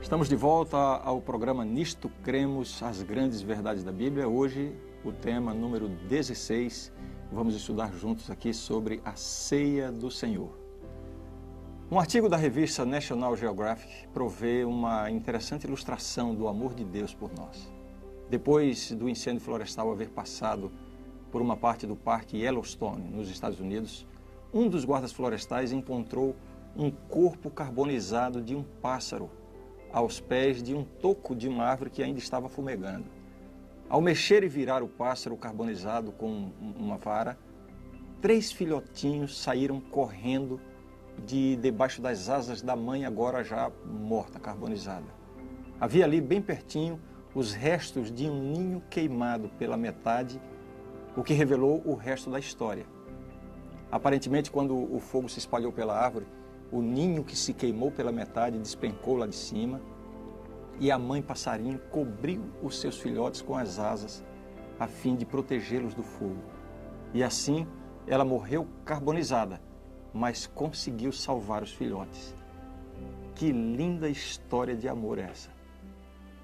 Estamos de volta ao programa Nisto Cremos, as grandes verdades da Bíblia. Hoje, o tema número 16, vamos estudar juntos aqui sobre a ceia do Senhor. Um artigo da revista National Geographic provê uma interessante ilustração do amor de Deus por nós. Depois do incêndio florestal haver passado por uma parte do Parque Yellowstone, nos Estados Unidos, um dos guardas florestais encontrou um corpo carbonizado de um pássaro aos pés de um toco de uma árvore que ainda estava fumegando. Ao mexer e virar o pássaro carbonizado com uma vara, 3 filhotinhos saíram correndo de debaixo das asas da mãe, agora já morta, carbonizada. Havia ali, bem pertinho, os restos de um ninho queimado pela metade, o que revelou o resto da história. Aparentemente, quando o fogo se espalhou pela árvore, o ninho que se queimou pela metade despencou lá de cima e a mãe passarinho cobriu os seus filhotes com as asas a fim de protegê-los do fogo. E assim ela morreu carbonizada, mas conseguiu salvar os filhotes. Que linda história de amor essa!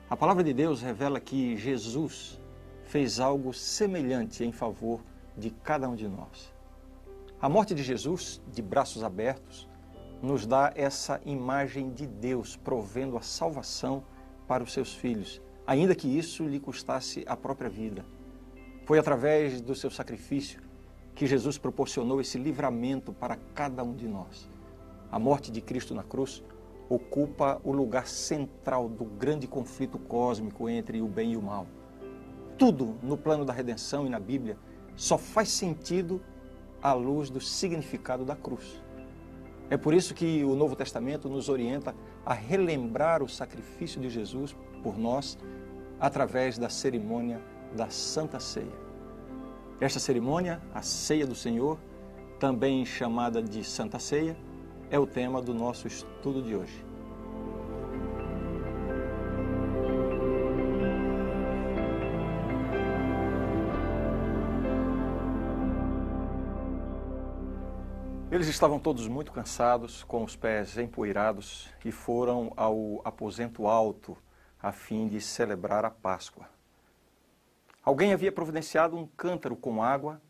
A palavra de Deus revela que Jesus fez algo semelhante em favor de cada um de nós. A morte de Jesus, de braços abertos, nos dá essa imagem de Deus provendo a salvação para os seus filhos, ainda que isso lhe custasse a própria vida. Foi através do seu sacrifício que Jesus proporcionou esse livramento para cada um de nós. A morte de Cristo na cruz ocupa o lugar central do grande conflito cósmico entre o bem e o mal. Tudo no plano da redenção e na Bíblia só faz sentido à luz do significado da cruz. É por isso que o Novo Testamento nos orienta a relembrar o sacrifício de Jesus por nós através da cerimônia da Santa Ceia. Esta cerimônia, a Ceia do Senhor, também chamada de Santa Ceia, é o tema do nosso estudo de hoje. Eles estavam todos muito cansados, com os pés empoeirados, e foram ao aposento alto a fim de celebrar a Páscoa. Alguém havia providenciado um cântaro com água,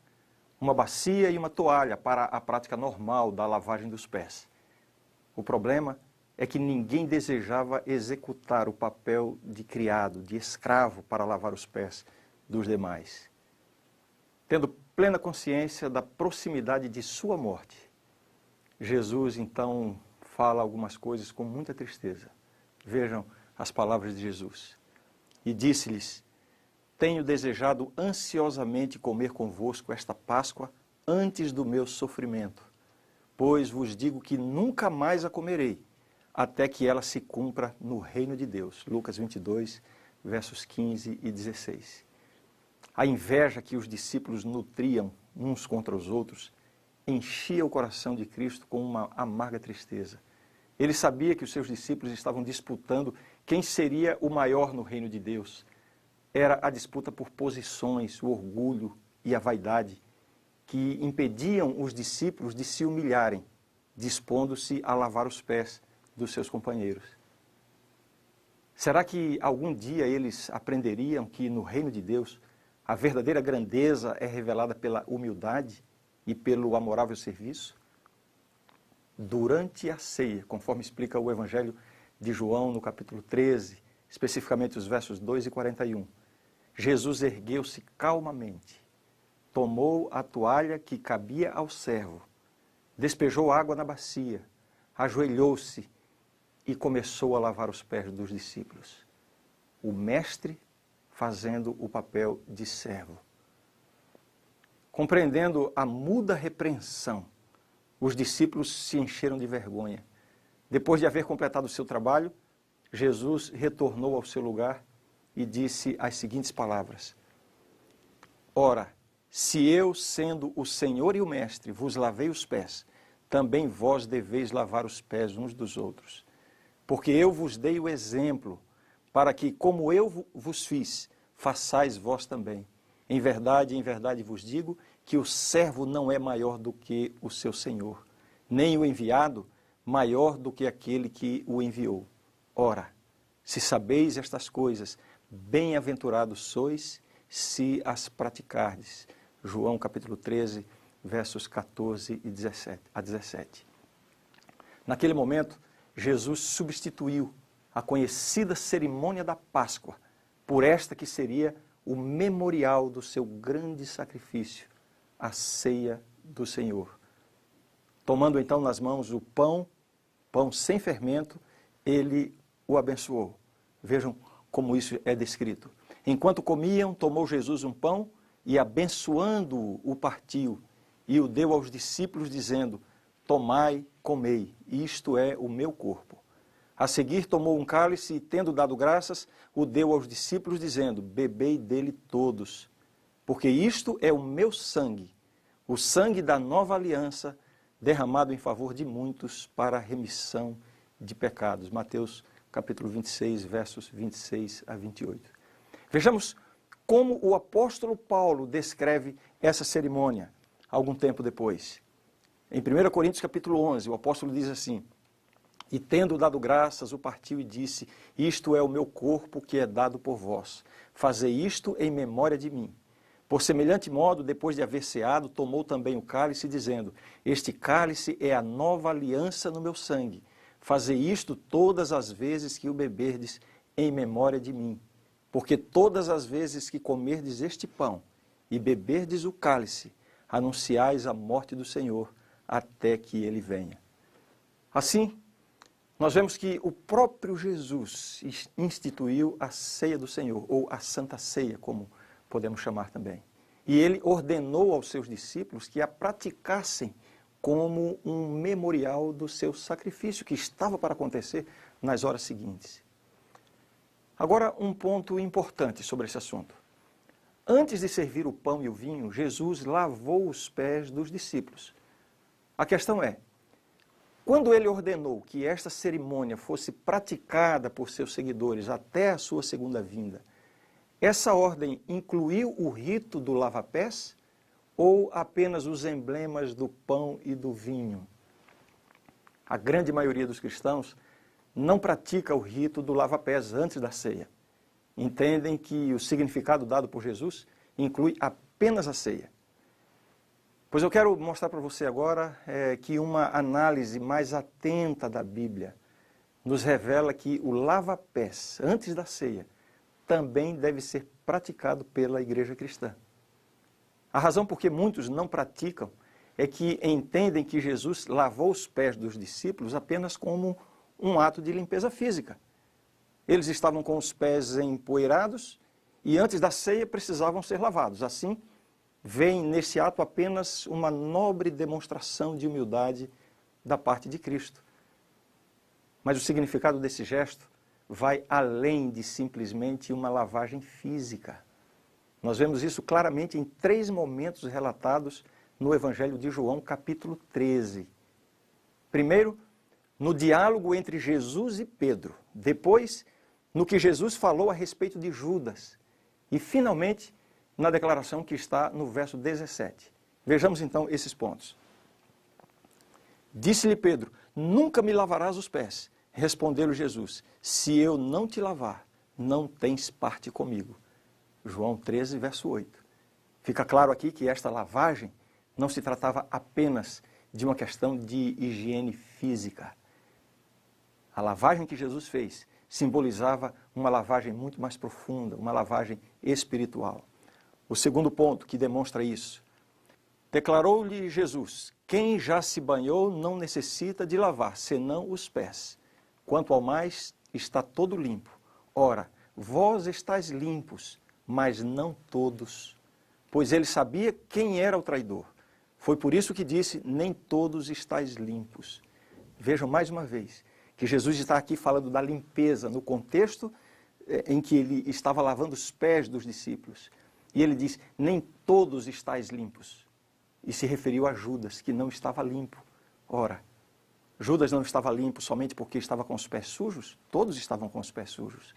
uma bacia e uma toalha para a prática normal da lavagem dos pés. O problema é que ninguém desejava executar o papel de criado, de escravo para lavar os pés dos demais. Tendo plena consciência da proximidade de sua morte, Jesus, então, fala algumas coisas com muita tristeza. Vejam as palavras de Jesus. E disse-lhes: tenho desejado ansiosamente comer convosco esta Páscoa antes do meu sofrimento, pois vos digo que nunca mais a comerei, até que ela se cumpra no reino de Deus. Lucas 22, versos 15 e 16. A inveja que os discípulos nutriam uns contra os outros enchia o coração de Cristo com uma amarga tristeza. Ele sabia que os seus discípulos estavam disputando quem seria o maior no reino de Deus. Era a disputa por posições, o orgulho e a vaidade que impediam os discípulos de se humilharem, dispondo-se a lavar os pés dos seus companheiros. Será que algum dia eles aprenderiam que no reino de Deus a verdadeira grandeza é revelada pela humildade e pelo amorável serviço? Durante a ceia, conforme explica o Evangelho de João no capítulo 13, especificamente os versos 2 e 41, Jesus ergueu-se calmamente, tomou a toalha que cabia ao servo, despejou água na bacia, ajoelhou-se e começou a lavar os pés dos discípulos. O mestre fazendo o papel de servo. Compreendendo a muda repreensão, os discípulos se encheram de vergonha. Depois de haver completado o seu trabalho, Jesus retornou ao seu lugar e disse as seguintes palavras: ora, se eu, sendo o Senhor e o Mestre, vos lavei os pés, também vós deveis lavar os pés uns dos outros. Porque eu vos dei o exemplo, para que, como eu vos fiz, façais vós também. Em verdade vos digo que o servo não é maior do que o seu senhor, nem o enviado maior do que aquele que o enviou. Ora, Se sabeis estas coisas, bem-aventurados sois se as praticardes. João capítulo 13, versos 14 a 17. Naquele momento, Jesus substituiu a conhecida cerimônia da Páscoa por esta que seria o memorial do seu grande sacrifício, a ceia do Senhor. Tomando então nas mãos o pão sem fermento, ele o abençoou. Vejam como isso é descrito. Enquanto comiam, tomou Jesus um pão e, abençoando-o, o partiu e o deu aos discípulos, dizendo: tomai, comei, isto é o meu corpo. A seguir tomou um cálice e, tendo dado graças, o deu aos discípulos, dizendo: bebei dele todos, porque isto é o meu sangue, o sangue da nova aliança, derramado em favor de muitos para a remissão de pecados. Mateus capítulo 26, versos 26 a 28. Vejamos como o apóstolo Paulo descreve essa cerimônia algum tempo depois. Em 1 Coríntios capítulo 11, o apóstolo diz assim: e tendo dado graças, o partiu e disse: isto é o meu corpo que é dado por vós. Fazei isto em memória de mim. Por semelhante modo, depois de haver ceado, tomou também o cálice, dizendo: este cálice é a nova aliança no meu sangue. Fazei isto todas as vezes que o beberdes em memória de mim. Porque todas as vezes que comerdes este pão e beberdes o cálice, anunciais a morte do Senhor até que ele venha. Assim, nós vemos que o próprio Jesus instituiu a ceia do Senhor, ou a Santa Ceia, como podemos chamar também. E ele ordenou aos seus discípulos que a praticassem como um memorial do seu sacrifício, que estava para acontecer nas horas seguintes. Agora, um ponto importante sobre esse assunto. Antes de servir o pão e o vinho, Jesus lavou os pés dos discípulos. A questão é, quando ele ordenou que esta cerimônia fosse praticada por seus seguidores até a sua segunda vinda, essa ordem incluiu o rito do lava-pés ou apenas os emblemas do pão e do vinho? A grande maioria dos cristãos não pratica o rito do lava-pés antes da ceia. Entendem que o significado dado por Jesus inclui apenas a ceia. Pois eu quero mostrar para você agora que uma análise mais atenta da Bíblia nos revela que o lava-pés antes da ceia também deve ser praticado pela igreja cristã. A razão por que muitos não praticam é que entendem que Jesus lavou os pés dos discípulos apenas como um ato de limpeza física. Eles estavam com os pés empoeirados e antes da ceia precisavam ser lavados. Assim, veem nesse ato apenas uma nobre demonstração de humildade da parte de Cristo. Mas o significado desse gesto vai além de simplesmente uma lavagem física. Nós vemos isso claramente em 3 momentos relatados no Evangelho de João, capítulo 13. Primeiro, no diálogo entre Jesus e Pedro. Depois, no que Jesus falou a respeito de Judas. E, finalmente, na declaração que está no verso 17. Vejamos então esses pontos. Disse-lhe Pedro: nunca me lavarás os pés. Respondeu-lhe Jesus: se eu não te lavar, não tens parte comigo. João 13, verso 8. Fica claro aqui que esta lavagem não se tratava apenas de uma questão de higiene física. A lavagem que Jesus fez simbolizava uma lavagem muito mais profunda, uma lavagem espiritual. O segundo ponto que demonstra isso: declarou-lhe Jesus: quem já se banhou não necessita de lavar, senão os pés. Quanto ao mais, está todo limpo. Ora, vós estáis limpos, mas não todos. Pois ele sabia quem era o traidor. Foi por isso que disse: nem todos estáis limpos. Vejam mais uma vez que Jesus está aqui falando da limpeza no contexto em que ele estava lavando os pés dos discípulos. E ele diz: nem todos estáis limpos. E se referiu a Judas, que não estava limpo. Ora, Judas não estava limpo somente porque estava com os pés sujos? Todos estavam com os pés sujos.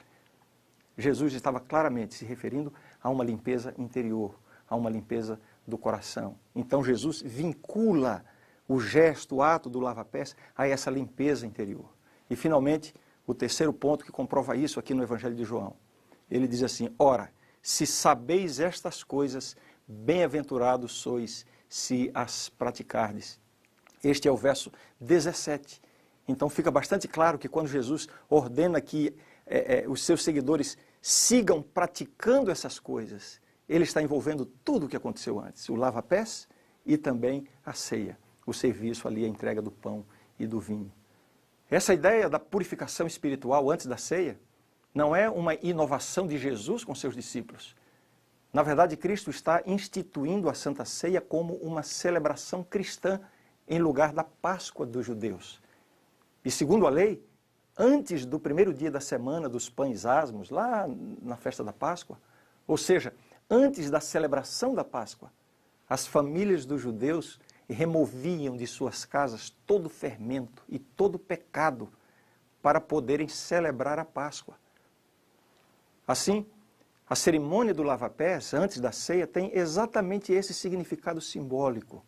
Jesus estava claramente se referindo a uma limpeza interior, a uma limpeza do coração. Então Jesus vincula o gesto, o ato do lava-pés a essa limpeza interior. E finalmente, o terceiro ponto que comprova isso aqui no Evangelho de João. Ele diz assim: ora, se sabeis estas coisas, bem-aventurados sois se as praticardes. Este é o verso 17. Então fica bastante claro que quando Jesus ordena que os seus seguidores sigam praticando essas coisas, ele está envolvendo tudo o que aconteceu antes, o lava-pés e também a ceia, o serviço ali, a entrega do pão e do vinho. Essa ideia da purificação espiritual antes da ceia não é uma inovação de Jesus com seus discípulos. Na verdade, Cristo está instituindo a Santa Ceia como uma celebração cristã em lugar da Páscoa dos judeus. E segundo a lei, antes do primeiro dia da semana dos pães asmos, lá na festa da Páscoa, ou seja, antes da celebração da Páscoa, as famílias dos judeus removiam de suas casas todo o fermento e todo o pecado para poderem celebrar a Páscoa. Assim, a cerimônia do lava-pés, antes da ceia, tem exatamente esse significado simbólico.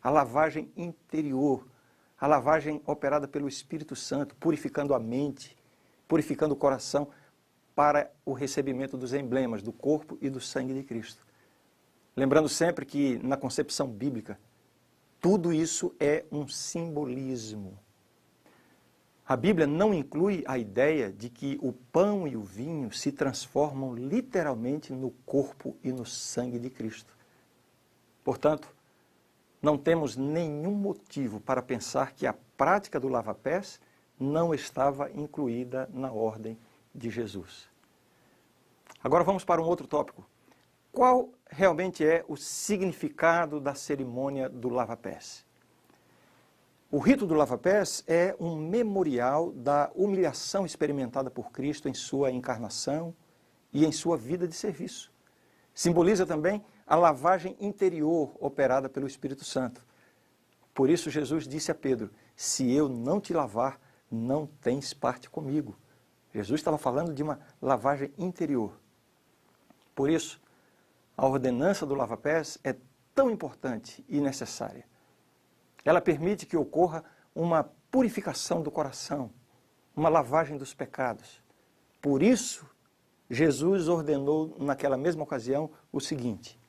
A lavagem interior, a lavagem operada pelo Espírito Santo, purificando a mente, purificando o coração para o recebimento dos emblemas do corpo e do sangue de Cristo. Lembrando sempre que, na concepção bíblica, tudo isso é um simbolismo. A Bíblia não inclui a ideia de que o pão e o vinho se transformam literalmente no corpo e no sangue de Cristo. Portanto, não temos nenhum motivo para pensar que a prática do lava-pés não estava incluída na ordem de Jesus. Agora vamos para um outro tópico. Qual realmente é o significado da cerimônia do lava-pés? O rito do lava-pés é um memorial da humilhação experimentada por Cristo em sua encarnação e em sua vida de serviço. Simboliza também a lavagem interior operada pelo Espírito Santo. Por isso Jesus disse a Pedro: se eu não te lavar, não tens parte comigo. Jesus estava falando de uma lavagem interior. Por isso, a ordenança do lava-pés é tão importante e necessária. Ela permite que ocorra uma purificação do coração, uma lavagem dos pecados. Por isso, Jesus ordenou naquela mesma ocasião o seguinte: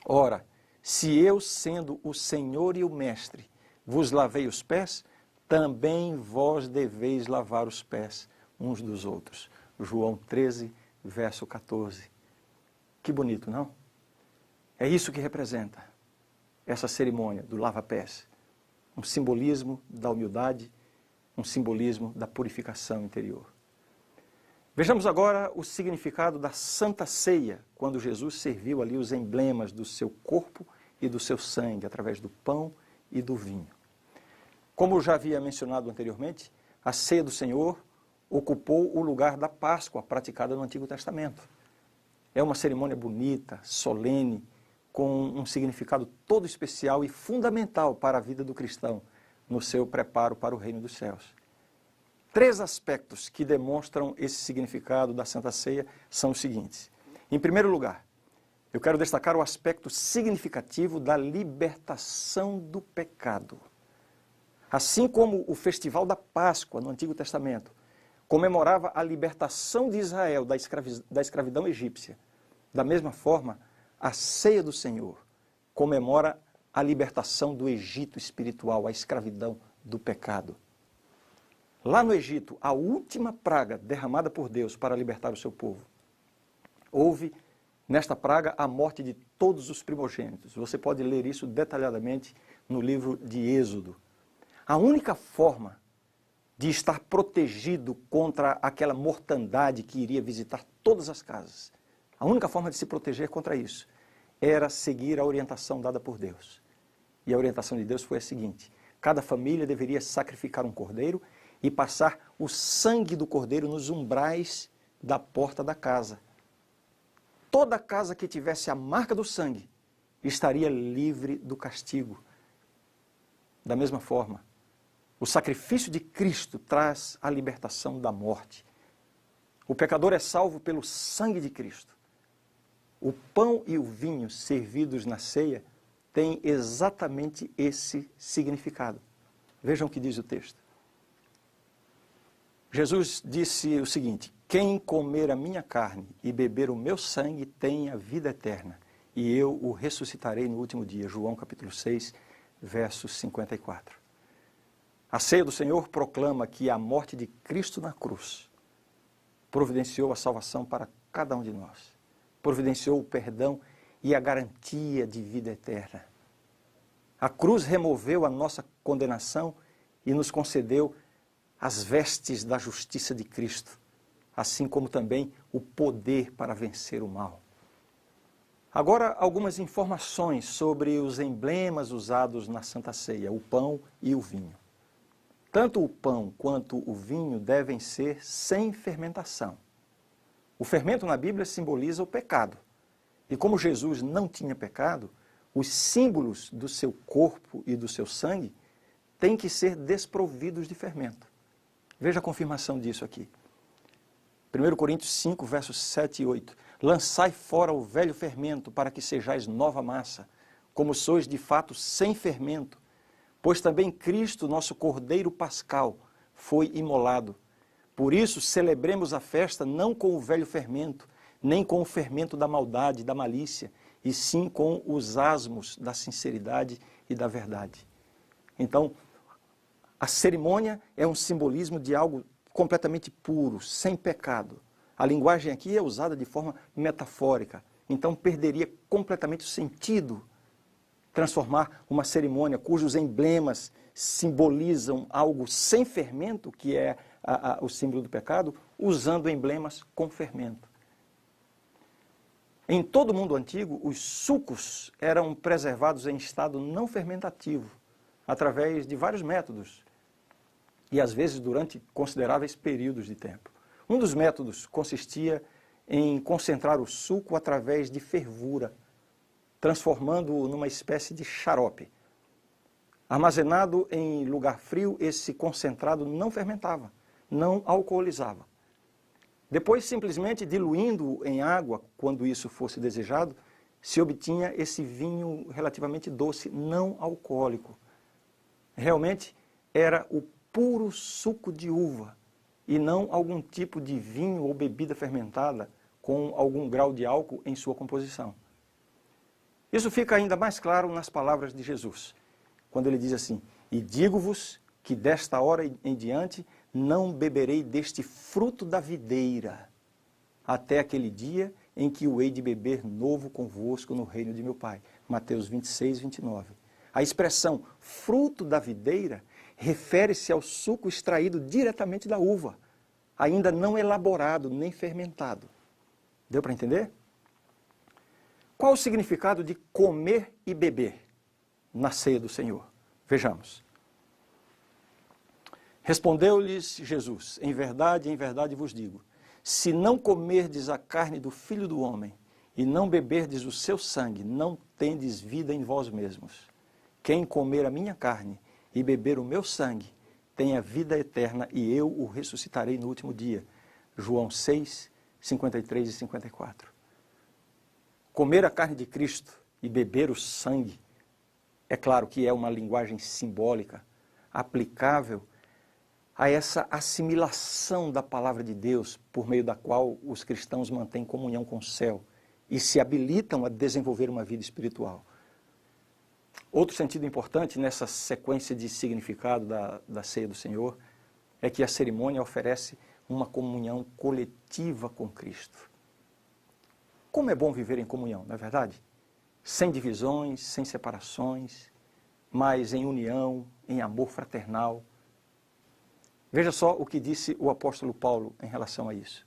ora, se eu, sendo o Senhor e o Mestre, vos lavei os pés, também vós deveis lavar os pés uns dos outros. João 13, verso 14. Que bonito, não? É isso que representa essa cerimônia do lava-pés. Um simbolismo da humildade, um simbolismo da purificação interior. Vejamos agora o significado da Santa Ceia, quando Jesus serviu ali os emblemas do seu corpo e do seu sangue, através do pão e do vinho. Como eu já havia mencionado anteriormente, a ceia do Senhor ocupou o lugar da Páscoa praticada no Antigo Testamento. É uma cerimônia bonita, solene, com um significado todo especial e fundamental para a vida do cristão no seu preparo para o reino dos céus. 3 aspectos que demonstram esse significado da Santa Ceia são os seguintes. Em primeiro lugar, eu quero destacar o aspecto significativo da libertação do pecado. Assim como o festival da Páscoa no Antigo Testamento comemorava a libertação de Israel da escravidão egípcia, da mesma forma, a ceia do Senhor comemora a libertação do Egito espiritual, a escravidão do pecado. Lá no Egito, a última praga derramada por Deus para libertar o seu povo, houve nesta praga a morte de todos os primogênitos. Você pode ler isso detalhadamente no livro de Êxodo. A única forma de estar protegido contra aquela mortandade que iria visitar todas as casas, a única forma de se proteger contra isso era seguir a orientação dada por Deus. E a orientação de Deus foi a seguinte: cada família deveria sacrificar um cordeiro e passar o sangue do cordeiro nos umbrais da porta da casa. Toda casa que tivesse a marca do sangue estaria livre do castigo. Da mesma forma, o sacrifício de Cristo traz a libertação da morte. O pecador é salvo pelo sangue de Cristo. O pão e o vinho servidos na ceia têm exatamente esse significado. Vejam o que diz o texto. Jesus disse o seguinte: quem comer a minha carne e beber o meu sangue tem a vida eterna, e eu o ressuscitarei no último dia. João capítulo 6, verso 54. A ceia do Senhor proclama que a morte de Cristo na cruz providenciou a salvação para cada um de nós. Providenciou o perdão e a garantia de vida eterna. A cruz removeu a nossa condenação e nos concedeu as vestes da justiça de Cristo, assim como também o poder para vencer o mal. Agora, algumas informações sobre os emblemas usados na Santa Ceia, o pão e o vinho. Tanto o pão quanto o vinho devem ser sem fermentação. O fermento na Bíblia simboliza o pecado. E como Jesus não tinha pecado, os símbolos do seu corpo e do seu sangue têm que ser desprovidos de fermento. Veja a confirmação disso aqui. 1 Coríntios 5, versos 7 e 8. Lançai fora o velho fermento, para que sejais nova massa, como sois de fato sem fermento, pois também Cristo, nosso Cordeiro Pascal, foi imolado. Por isso, celebremos a festa não com o velho fermento, nem com o fermento da maldade, da malícia, e sim com os asmos da sinceridade e da verdade. Então, a cerimônia é um simbolismo de algo completamente puro, sem pecado. A linguagem aqui é usada de forma metafórica, então perderia completamente o sentido transformar uma cerimônia cujos emblemas simbolizam algo sem fermento, que é o símbolo do pecado, usando emblemas com fermento. Em todo o mundo antigo, os sucos eram preservados em estado não fermentativo, através de vários métodos, e às vezes durante consideráveis períodos de tempo. Um dos métodos consistia em concentrar o suco através de fervura, transformando-o numa espécie de xarope. Armazenado em lugar frio, esse concentrado não fermentava, não alcoolizava. Depois, simplesmente diluindo-o em água, quando isso fosse desejado, se obtinha esse vinho relativamente doce, não alcoólico. Realmente era o puro suco de uva e não algum tipo de vinho ou bebida fermentada com algum grau de álcool em sua composição. Isso fica ainda mais claro nas palavras de Jesus, quando ele diz assim: e digo-vos que desta hora em diante não beberei deste fruto da videira, até aquele dia em que o hei de beber novo convosco no reino de meu Pai. Mateus 26, 29. A expressão fruto da videira refere-se ao suco extraído diretamente da uva, ainda não elaborado nem fermentado. Deu para entender? Qual o significado de comer e beber na ceia do Senhor? Vejamos. Respondeu-lhes Jesus: em verdade vos digo, se não comerdes a carne do Filho do Homem e não beberdes o seu sangue, não tendes vida em vós mesmos. Quem comer a minha carne e beber o meu sangue tem a vida eterna, e eu o ressuscitarei no último dia. João 6, 53 e 54. Comer a carne de Cristo e beber o sangue, é claro que é uma linguagem simbólica, aplicável a essa assimilação da palavra de Deus, por meio da qual os cristãos mantêm comunhão com o céu e se habilitam a desenvolver uma vida espiritual. Outro sentido importante nessa sequência de significado da ceia do Senhor é que a cerimônia oferece uma comunhão coletiva com Cristo. Como é bom viver em comunhão, não é verdade? Sem divisões, sem separações, mas em união, em amor fraternal. Veja só o que disse o apóstolo Paulo em relação a isso.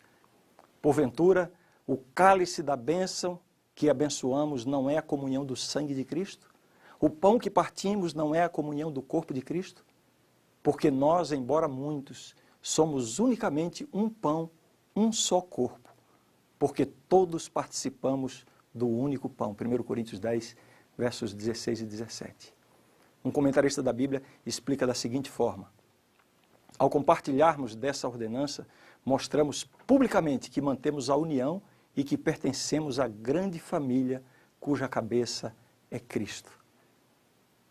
Porventura, o cálice da bênção que abençoamos não é a comunhão do sangue de Cristo? O pão que partimos não é a comunhão do corpo de Cristo? Porque nós, embora muitos, somos unicamente um pão, um só corpo, porque todos participamos do único pão. 1 Coríntios 10, versos 16 e 17. Um comentarista da Bíblia explica da seguinte forma: ao compartilharmos dessa ordenança, mostramos publicamente que mantemos a união e que pertencemos à grande família cuja cabeça é Cristo.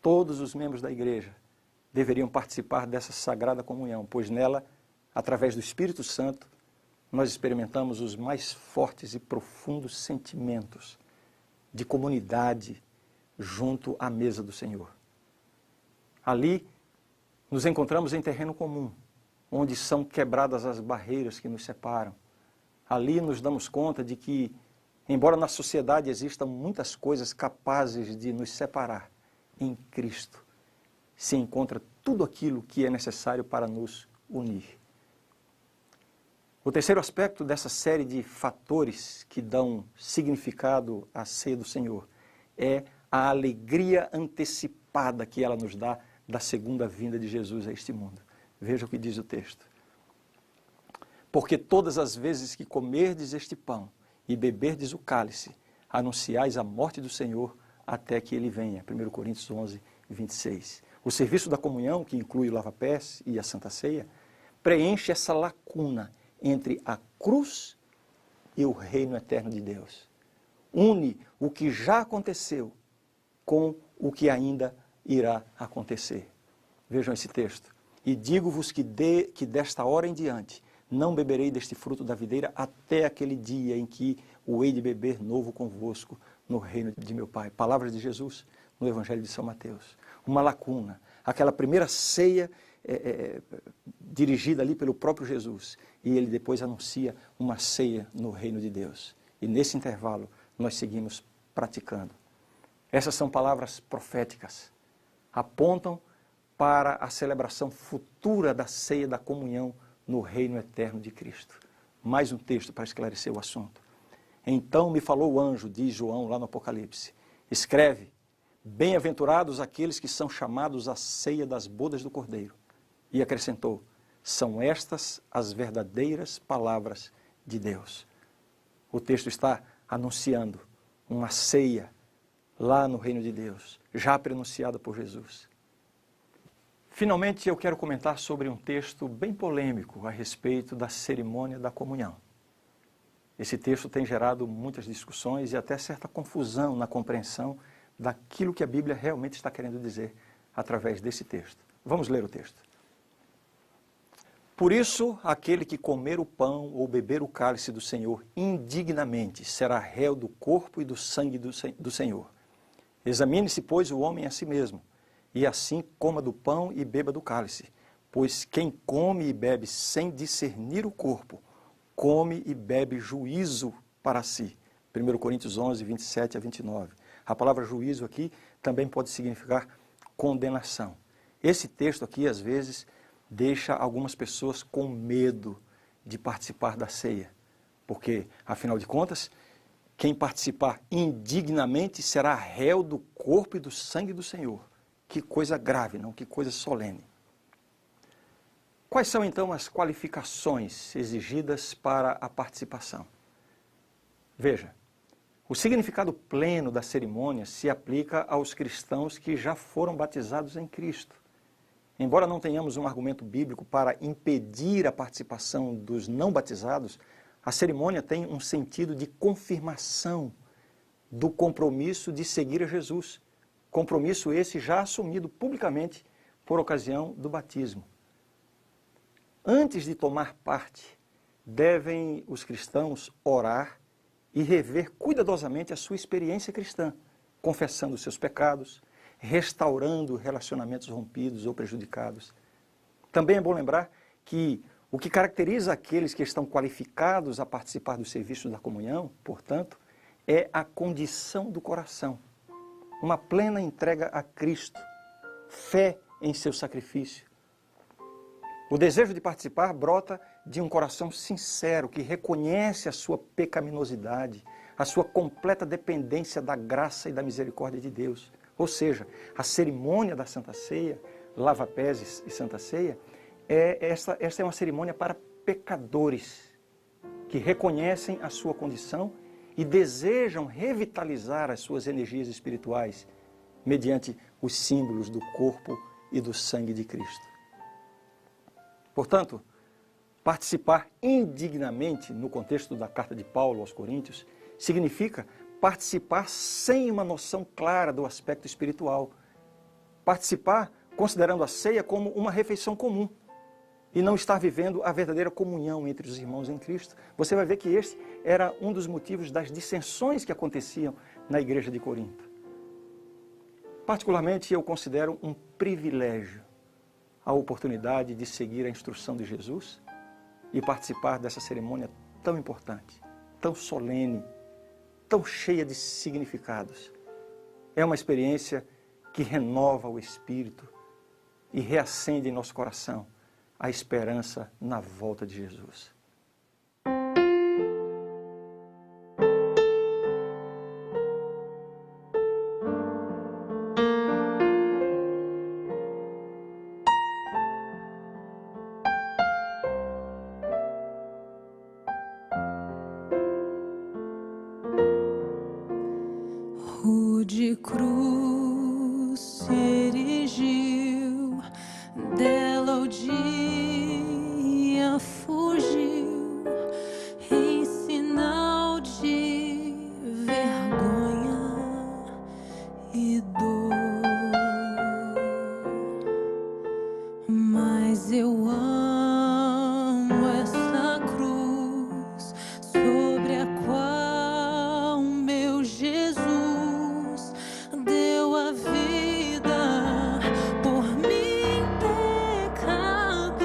Todos os membros da igreja deveriam participar dessa sagrada comunhão, pois nela através do Espírito Santo, nós experimentamos os mais fortes e profundos sentimentos de comunidade junto à mesa do Senhor. Ali, nos encontramos em terreno comum, onde são quebradas as barreiras que nos separam. Ali nos damos conta de que, embora na sociedade existam muitas coisas capazes de nos separar, em Cristo se encontra tudo aquilo que é necessário para nos unir. O terceiro aspecto dessa série de fatores que dão significado à ceia do Senhor é a alegria antecipada que ela nos dá da segunda vinda de Jesus a este mundo. Veja o que diz o texto. Porque todas as vezes que comerdes este pão e beberdes o cálice, anunciais a morte do Senhor até que ele venha. 1 Coríntios 11, 26. O serviço da comunhão, que inclui o lava-pés e a Santa Ceia, preenche essa lacuna entre a cruz e o reino eterno de Deus. Une o que já aconteceu com o que ainda irá acontecer. Vejam esse texto. E digo-vos que desta hora em diante não beberei deste fruto da videira até aquele dia em que o hei de beber novo convosco no reino de meu Pai. Palavras de Jesus no Evangelho de São Mateus. Uma lacuna. Aquela primeira ceia dirigida ali pelo próprio Jesus. E ele depois anuncia uma ceia no reino de Deus. E nesse intervalo nós seguimos praticando. Essas são palavras proféticas. Apontam para a celebração futura da ceia da comunhão no reino eterno de Cristo. Mais um texto para esclarecer o assunto. Então me falou o anjo, diz João lá no Apocalipse, escreve, bem-aventurados aqueles que são chamados à ceia das bodas do Cordeiro. E acrescentou, são estas as verdadeiras palavras de Deus. O texto está anunciando uma ceia lá no reino de Deus, já prenunciada por Jesus. Finalmente, eu quero comentar sobre um texto bem polêmico a respeito da cerimônia da comunhão. Esse texto tem gerado muitas discussões e até certa confusão na compreensão daquilo que a Bíblia realmente está querendo dizer através desse texto. Vamos ler o texto. Por isso, aquele que comer o pão ou beber o cálice do Senhor indignamente será réu do corpo e do sangue do Senhor. Examine-se, pois, o homem a si mesmo, e assim coma do pão e beba do cálice. Pois quem come e bebe sem discernir o corpo, come e bebe juízo para si. 1 Coríntios 11, 27 a 29. A palavra juízo aqui também pode significar condenação. Esse texto aqui, às vezes, deixa algumas pessoas com medo de participar da ceia. Porque, afinal de contas, quem participar indignamente será réu do corpo e do sangue do Senhor. Que coisa grave, não? Que coisa solene. Quais são, então, as qualificações exigidas para a participação? Veja, o significado pleno da cerimônia se aplica aos cristãos que já foram batizados em Cristo. Embora não tenhamos um argumento bíblico para impedir a participação dos não batizados, a cerimônia tem um sentido de confirmação do compromisso de seguir a Jesus. Compromisso esse já assumido publicamente por ocasião do batismo. Antes de tomar parte, devem os cristãos orar e rever cuidadosamente a sua experiência cristã, confessando os seus pecados, restaurando relacionamentos rompidos ou prejudicados. Também é bom lembrar que o que caracteriza aqueles que estão qualificados a participar dos serviços da comunhão, portanto, é a condição do coração. Uma plena entrega a Cristo, fé em seu sacrifício. O desejo de participar brota de um coração sincero que reconhece a sua pecaminosidade, a sua completa dependência da graça e da misericórdia de Deus. Ou seja, a cerimônia da Santa Ceia, lava-pés e Santa Ceia, esta é uma cerimônia para pecadores que reconhecem a sua condição e desejam revitalizar as suas energias espirituais mediante os símbolos do corpo e do sangue de Cristo. Portanto, participar indignamente, no contexto da carta de Paulo aos Coríntios, significa participar sem uma noção clara do aspecto espiritual. Participar considerando a ceia como uma refeição comum. e não estar vivendo a verdadeira comunhão entre os irmãos em Cristo. Você vai ver que esse era um dos motivos das dissensões que aconteciam na igreja de Corinto. Particularmente, eu considero um privilégio a oportunidade de seguir a instrução de Jesus e participar dessa cerimônia tão importante, tão solene, tão cheia de significados. É uma experiência que renova o espírito e reacende em nosso coração a esperança na volta de Jesus. Rude cruz se erigiu, dela o dia fugiu, em sinal de vergonha e dor. Mas eu amo essa cruz sobre a qual meu Jesus deu a vida por mim, pecador.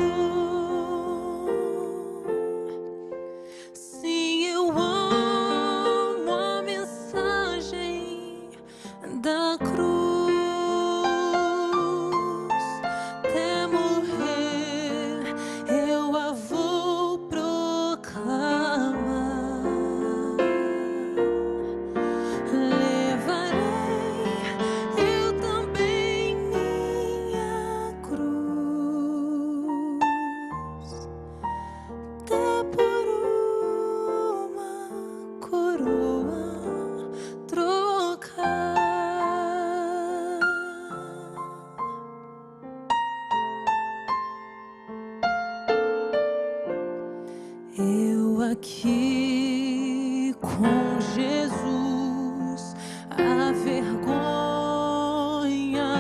Sim, eu amo a mensagem da cruz. Até morrer eu a vou proclamar. Eu aqui com Jesus, a vergonha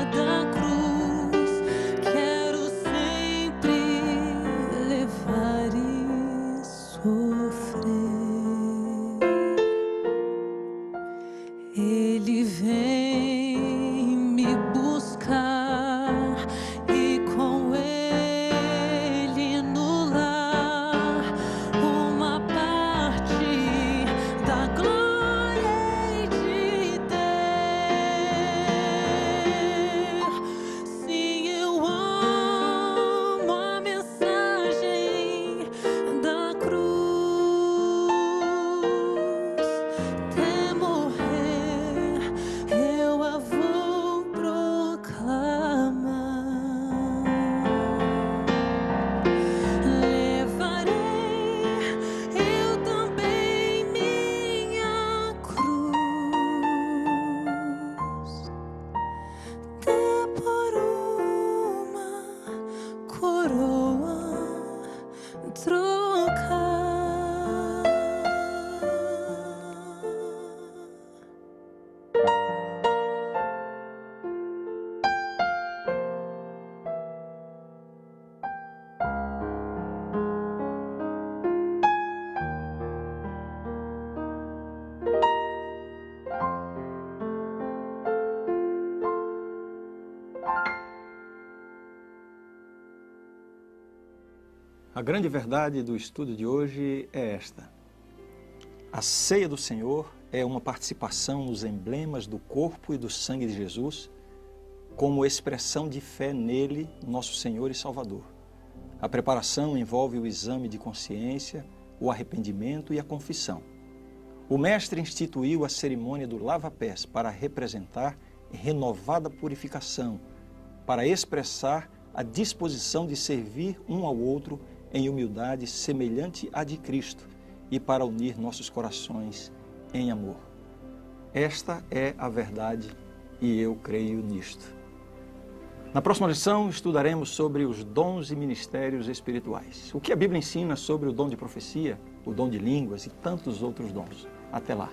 da cruz, quero sempre levar e sofrer. Ele vem me buscar e com ele no lar uma parte da glória hei de ter. Sim, eu amo a mensagem da cruz. Até morrer eu a vou proclamar. Levarei eu também minha cruz, até por uma coroa trocar. A grande verdade do estudo de hoje é esta: a ceia do Senhor é uma participação nos emblemas do corpo e do sangue de Jesus, como expressão de fé nele, nosso Senhor e Salvador. A preparação envolve o exame de consciência, o arrependimento e a confissão. O mestre instituiu a cerimônia do lava-pés para representar renovada purificação, para expressar a disposição de servir um ao outro em humildade semelhante à de Cristo e para unir nossos corações em amor. Esta é a verdade e eu creio nisto. Na próxima lição estudaremos sobre os dons e ministérios espirituais. O que a Bíblia ensina sobre o dom de profecia, o dom de línguas e tantos outros dons. Até lá!